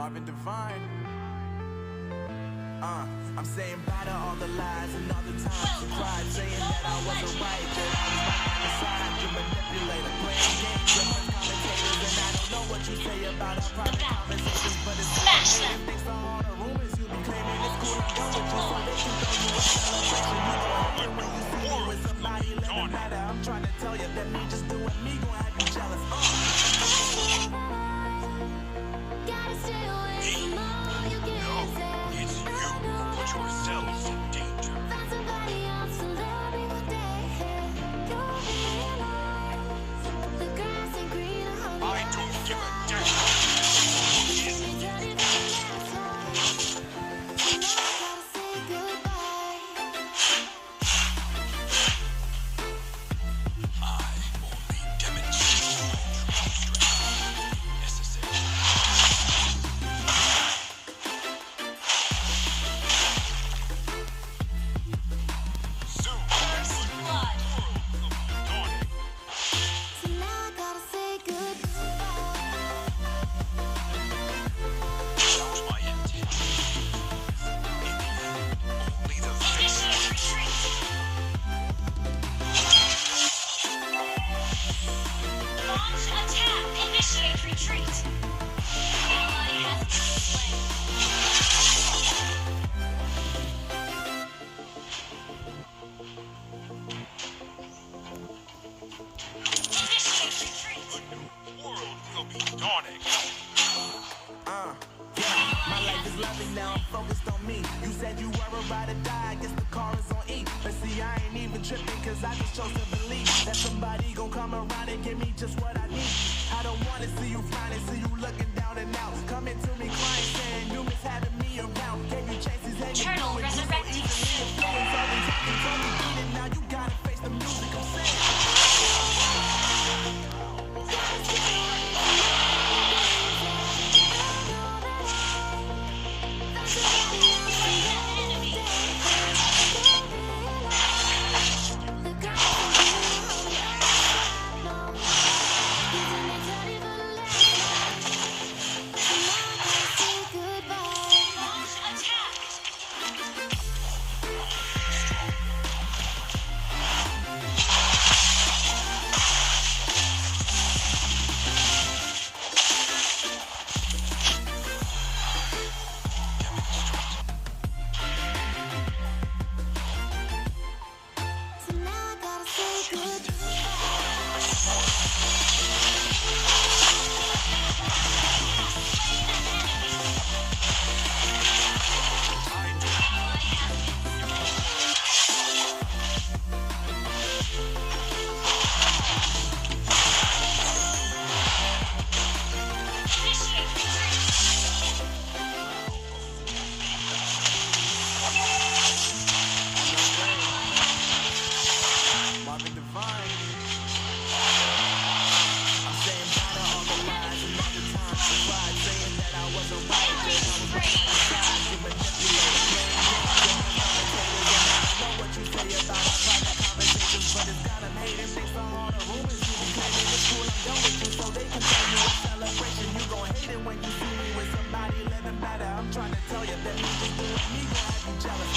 Marvin Devine. I'm saying bye to all the lies and all the times you cried, saying that I wasn't right, that I was right by the side. You manipulator, playing games, you're commentators, and I don't know what you say about our private conversations, but it's smash them. Thanks to all the rumors you be claiming, it's cool, I'm done with you, so they can throw you a celebration. You go ahead when you see me with somebody, let it matter. I'm trying to tell you that me just doing me gon' have you jealous. Gotta stay away from all you get say. It's you who put yourselves in danger. Find somebody else to love me one day. You'll realize the grass ain't greener on the I other don't give a side. damn. Let me tell you the last time. So now I gotta say goodbye. I only demonstrate my true strength. Necessary. Soon, First blood. will be dawning. So now I gotta say goodbye. That was my intention. In the end, only the victor. Launch attack. Initiate retreat. Ally has been slain. Initiate retreat. A new world will be dawning. My life is lovely now, I'm focused on me. You said you were a ride or die, I guess the car is on E. But see, I ain't even tripping, cause I just chose to believe that somebody gon' come around and give me just what I need. I don't wanna see you frowning, see you looking down and out. Coming to me crying, saying you miss having me around. Gave you chances and you Eternal blew it. You so resurrected. easily and feelings all the time. You told me beat it, now you gotta face the music I'm saying. Launch attack. So now I gotta say goodbye. Initiate retreat. Marvin Devine. I'm saying bye to all the lies and all the times you cried, saying that I wasn't right, that I was right by the side. You manipulator, playing games, you're commentators, and I don't know what you say about our private conversations, but it's got 'em hating. Thanks to all the rumors you be claiming, it's cool, I'm done with you, so they can throw you a celebration. You gon' hate it when you see me with somebody, let it matter. I'm trying to tell you that me just doing me gon' have you jealous.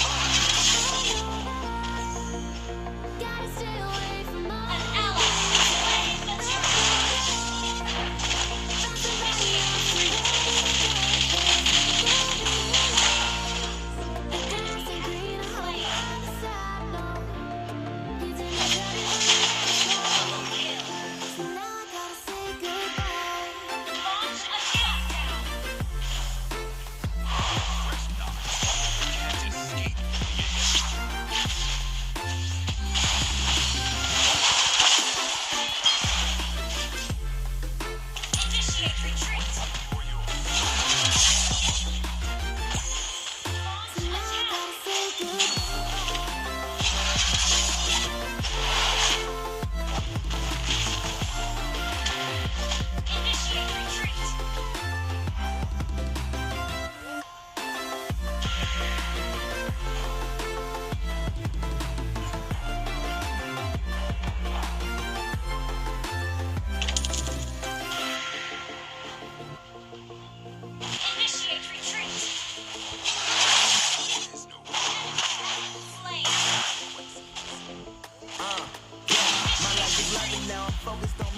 Gotta stay away from all An you ally get has say. slain the dragon. Find somebody else to love me one day. The grass ain't greener on the other side, no. You didn't tell me the last time. So now I gotta say goodbye. Launch attack. Press not.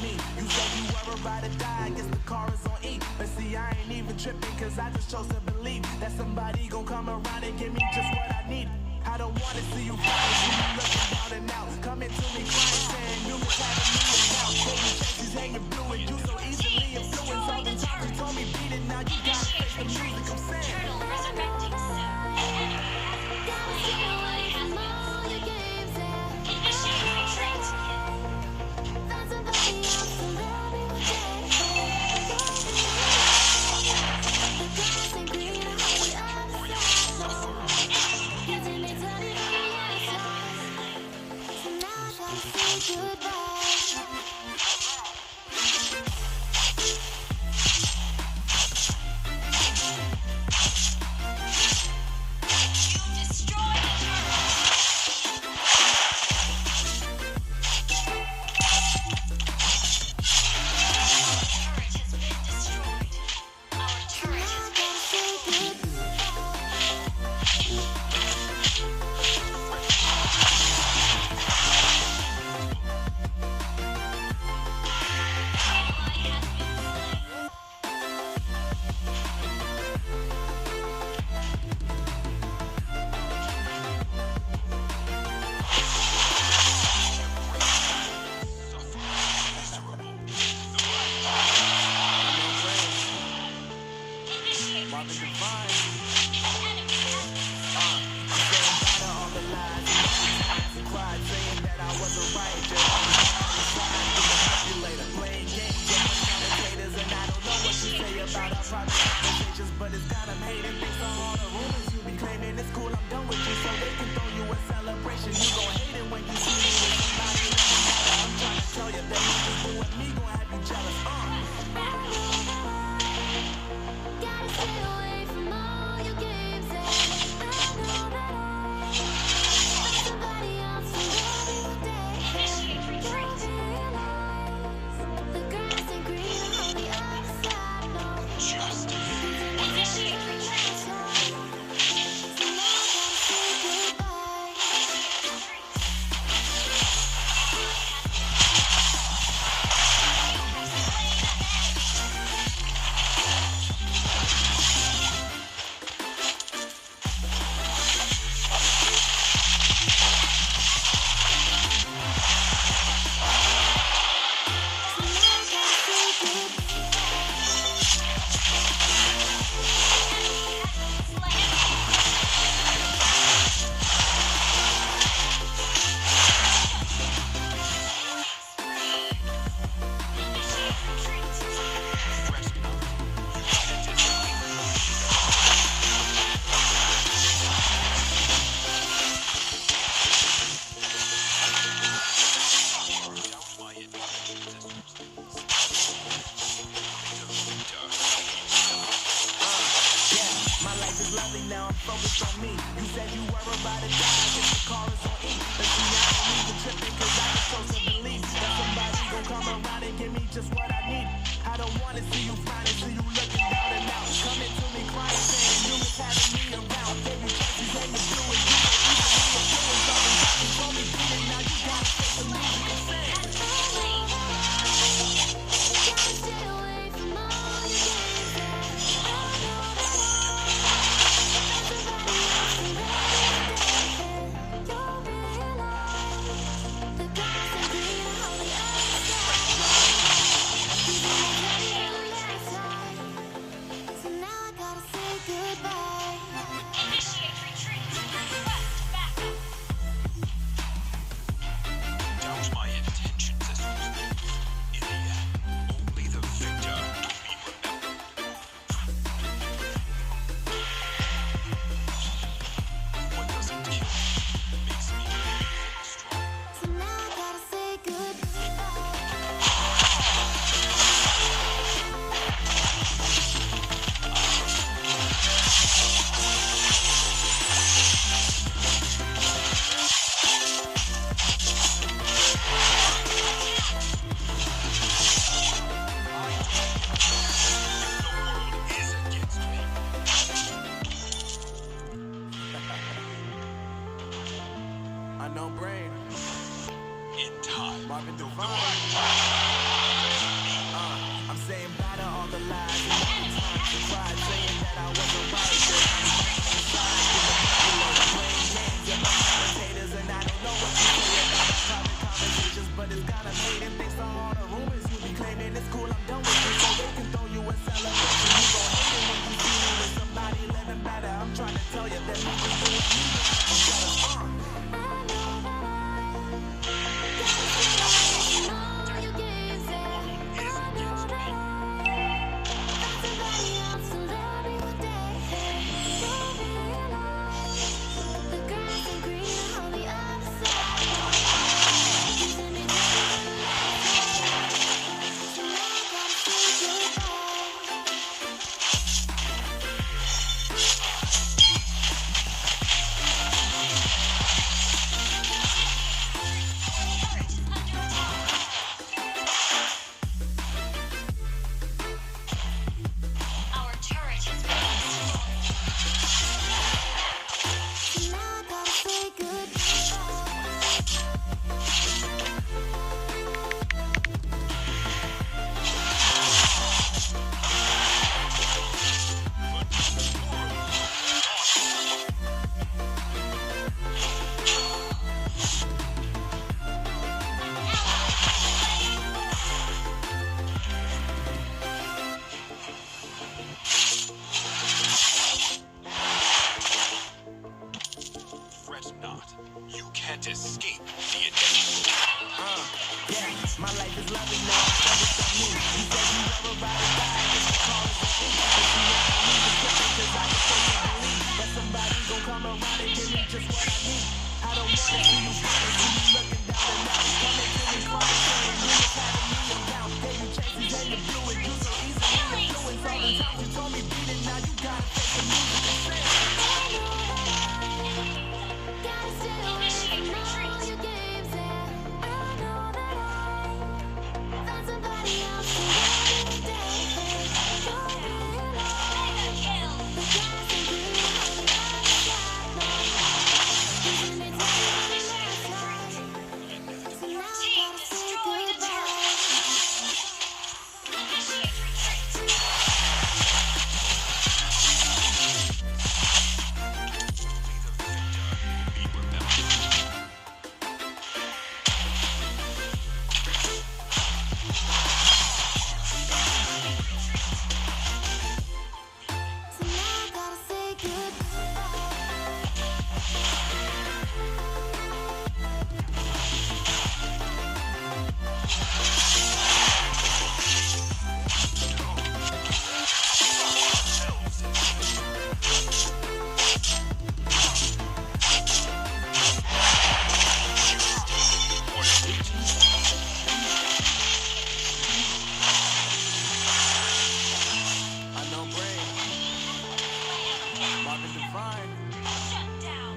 me. You said you were about to die, I guess the car is on E. But see, I ain't even tripping, cause I just chose to believe that somebody gon' come around and give me just what I need. I don't wanna see you crying, see you looking down and out. Coming to me crying, saying you was having me down. Baby Tracy's hanging blue and you so easily influenced. All the times you told me beat it, now you gotta face the music I'm saying. Turtle resurrecting soon. Gotta stay away from all your games and Initiate retreat. find somebody else to love me with that. The grass ain't green on the other side. Getting me turning on the other side. So now I gotta say goodbye. You destroyed a turret. Turret has been destroyed. Our turret has been ally has been slain. Initiate Marvin retreat. Devine, An enemy has been slain. saying about all the lies and all the times you cried, saying that I wasn't right, that I was on the side, the manipulator, playing games, different commentators, and I don't know what you say about our private conversations, but it's got 'em hating based on all the rumors you be claiming. It's cool, I'm done with you, so they can throw you a celebration. You gon' hate it when you see me with somebody that don't matter. I'm trying to tell you that niggas doing me gon' have you jealous. Gotta stay away from all your games and I know that I find somebody else to love me with that. Initiate retreat. The grass ain't green on the other side, no. Just Initiate retreat. So now I gotta say goodbye. So now I gotta say goodbye. Yeah, my life is lovely now, I'm focused on me. You said you were about to die, I guess the car is on E. But see, I ain't even tripping, cause I just chose to believe that somebody gon' come around and give me just what I need. I don't wanna see you finding, see you looking down and out. Coming to me crying, saying you was having me around. Baby Tracy's hanging blue and you so easily influenced. All the times you told me beat it, now you gotta face the music I'm saying. Gotta stay away from all your games and I know that I find somebody else to love me with that. times you cried, saying that I wasn't right, that I was right by your side. You manipulator, playing games, you're my commentators, and I don't know what you say about our private conversations, but it's kinda made and thanks to all the rumors you be claiming. It's cool, I'm done with you, so they can throw you a celebration. You gon' hate it when you see me with somebody living better. I'm trying to tell you that me just doing me, you jealous. Our turret has been Fret not. You can't escape the inevitable. Yeah, my life is lovely now. Focus on me. You said you never ride or die. It's the call is on me. But you never leave the picture, 'cause I just can't believe that somebody gon' come around and give me just what I need. I don't wanna see you falling, see you looking down and out. Coming to me crying, saying you just had a million pounds. Gave you chances and you blew it. You so easily influenced. All the times you told me beat it, now you gotta face the music and say. Team destroyed a turret. Initiate retreat. Be remembered. Unknown brain, Marvin Divine. Shut down.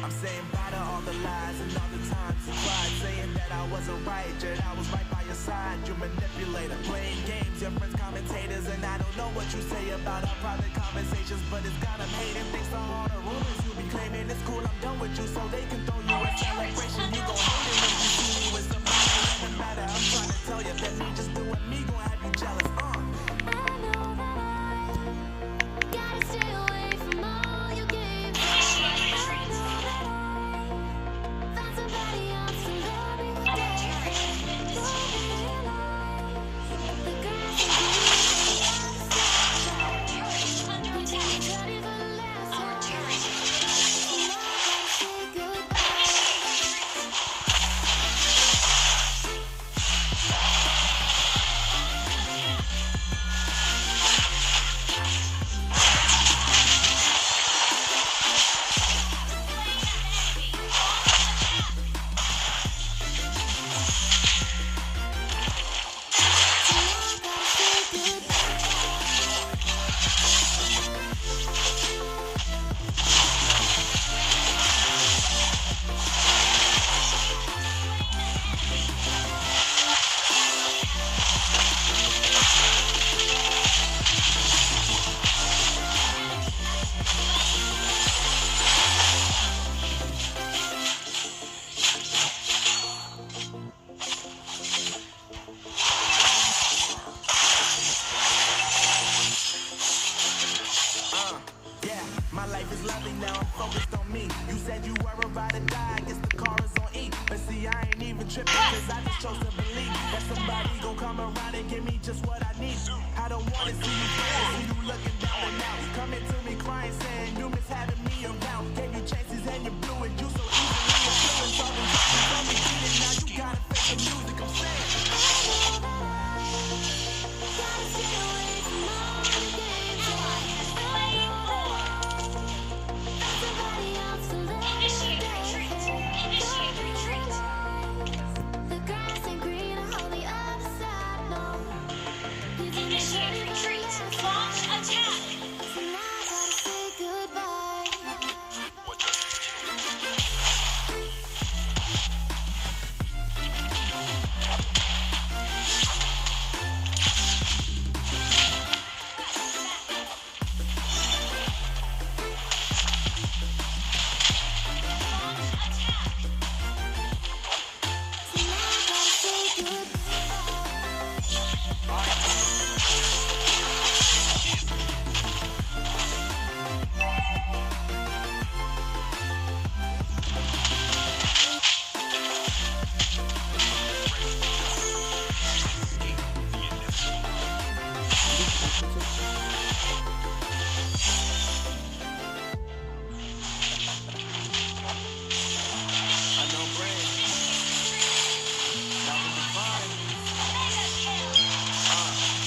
I'm saying bye to all the lies and all the times you cried, saying that I wasn't right, yet I was right by your side. You manipulator, playing games, your friends commentators, and I don't know what you say about our private conversations, but it's got 'em hating thanks to all the rumors you be claiming. It's cool, I'm done with you, so they can throw you a celebration. You gon' hate it when you see me with somebody living better. I'm trying to tell you that me just doing me gon' have you jealous. Our turret come around and give me just what I need. I don't wanna see you crying, see you looking down and out. Coming to me crying, saying you miss having me around. Gave you chances and you blew it. You so easily influenced all the time. You told me beat it, now you gotta face the music. I'm saying. What does it take? Unknown brand. Nothing defined.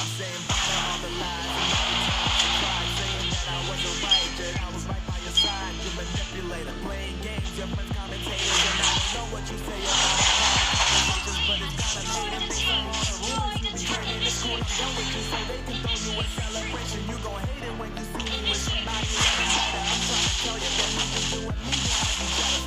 I'm saying bye to all the lies and all the times you cried, saying that I wasn't right, that I was right by your side. You manipulator, playing games, your friends commentators, and I don't know what you say about conversations, but it's kinda late and based on all the rumors you be hearing. It's cool, I'm done with you, so they can throw you a celebration. You gon' hate it when you see me with somebody else. I'm trying to tell you that we can do it, me, I be jealous.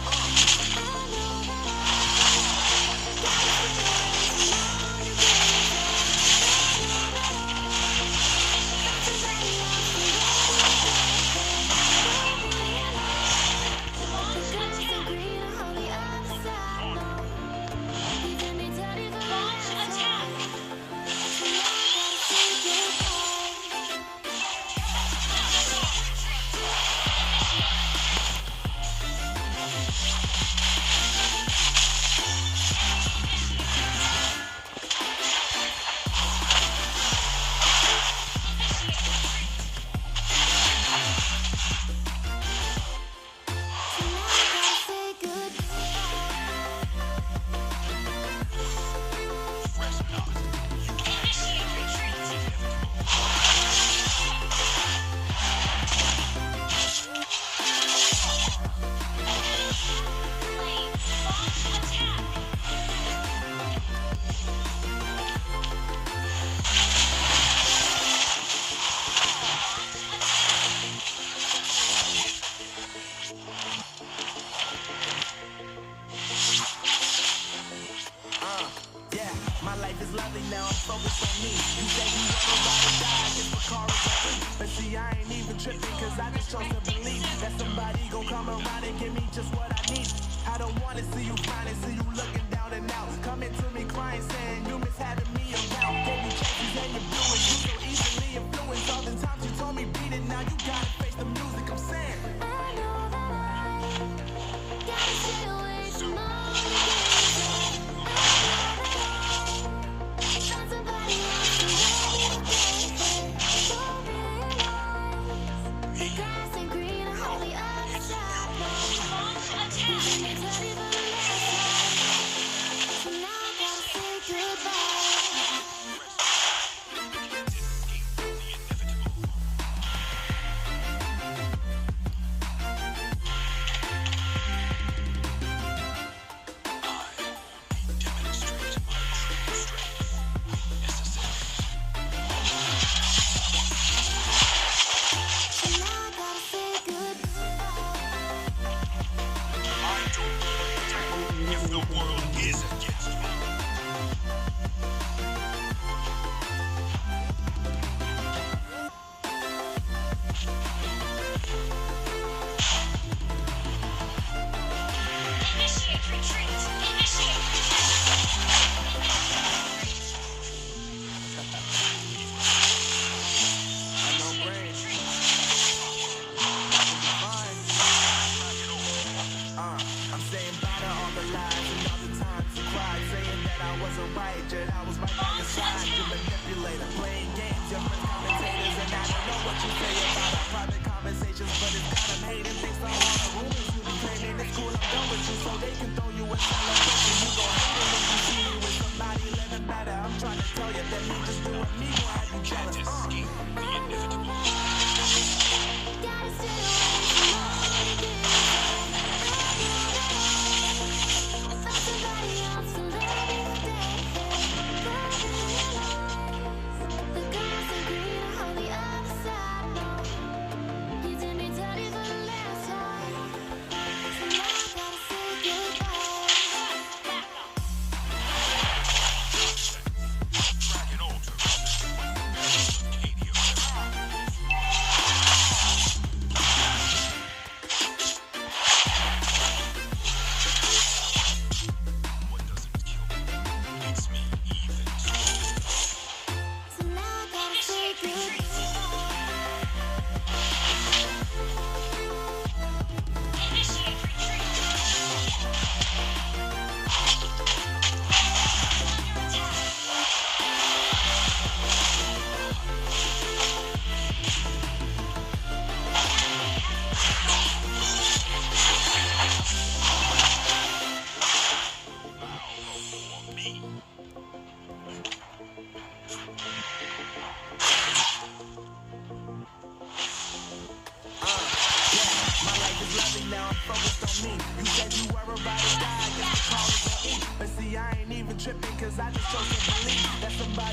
Fresh not. You can't Yeah, my life is lovely now, I'm focused on me. You say you ever ride or die, I guess my car is on me. But see, I ain't even tripping, cause I just chose to believe that somebody gon' come around and give me just what I need. I don't wanna see you crying, see you looking down and out. Coming to me crying, saying you miss having me around. Gave you chances and you blew it. You so easily influenced all the times you told me beat it, now you gotta face the music. I'm saying. side, you manipulator, playing games, your friends commentators, and I don't know what you say about our private conversations, but it's got them hating based on all the rumors you be claiming. It's cool, I'm done with you, so they can throw you a celebration. You gon' hate it when you see me with somebody living better. I'm trying to tell you that me just doing me gon' have you jealous. Escape the inevitable. Gotta stay away from all the things find somebody else to let it stay. The grass is greener on the other side. No, you did me dirty for the last time, so now I gotta say goodbye. Dragon Altar. Katie What doesn't kill me makes me even stronger. So now I gotta say goodbye. Initiate retreat. Under attack. For me. My life is lovely now, I'm focused on me. You said you were about to die, I guess the call is on E. But see, I ain't even tripping, cause I just chose to believe that somebody